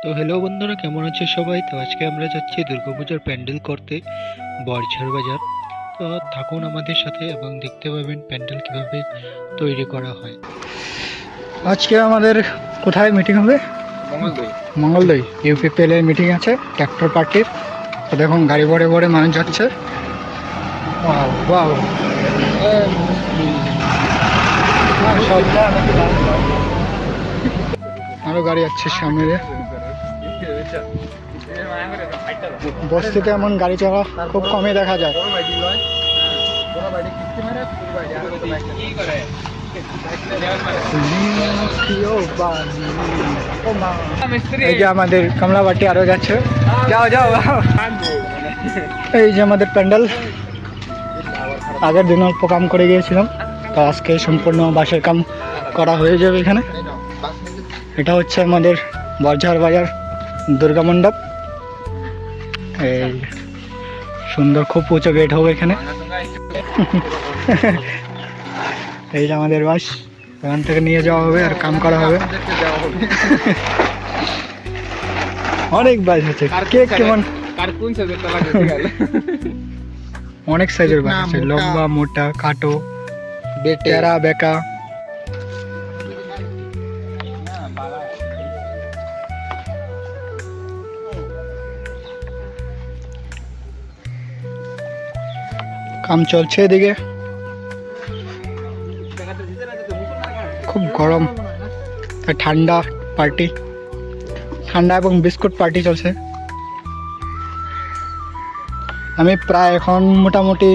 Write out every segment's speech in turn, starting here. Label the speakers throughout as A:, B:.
A: তো হ্যালো বন্ধুরা, কেমন আছে সবাই? তো আজকে আমরা যাচ্ছি দুর্গাপূজার প্যান্ডেল করতে বরঝাড় বাজার। তো থাকুন আমাদের সাথে এবং দেখতে পাবেন প্যান্ডেল কিভাবে তৈরি করা হয়।
B: আজকে আমাদের কোথায় মিটিং হবে? মঙ্গলদৈ ইউপিপিএল এর মিটিং আছে ট্র্যাক্টর পার্টির। তো দেখুন গাড়ি ভরে ভরে মানুষ যাচ্ছে। ওয়াও ওয়াও, আরো গাড়ি যাচ্ছে সামনে দিয়ে। বস্তিতে এমন গাড়ি চলা খুব কমই দেখা যায়। এই যে আমাদের কমলাবাটি আরো যাচ্ছে। যাও যাও, এই যে আমাদের প্যান্ডেল। আগের দিন অল্প কাম করে গিয়েছিলাম, তো আজকে সম্পূর্ণ বাঁশের কাম করা হয়ে যাবে এখানে। এটা হচ্ছে আমাদের বরঝাড় বাজার দুর্গা মণ্ডপ। এই সুন্দর, খুব উঁচু গেট হবে এখানে। এই যে আমাদের বাস, এখান থেকে নিয়ে যাওয়া হবে আর কাম করা হবে। অনেক বাস আছে, কে কেমন অনেক সাইজের বাস আছে, লম্বা মোটা খাটো টেরা বেকা। কাম চলছে এদিকে, খুব গরম, ঠান্ডা পার্টি, ঠান্ডা এবং বিস্কুট পার্টি চলছে। আমি প্রায় এখন মোটামুটি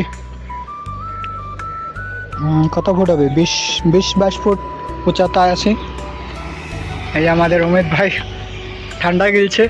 B: কত ফুট হবে, 20-22 ফুট উচ্চতায় আছি। এই আমাদের উমেদ ভাই ঠান্ডা গিলছে।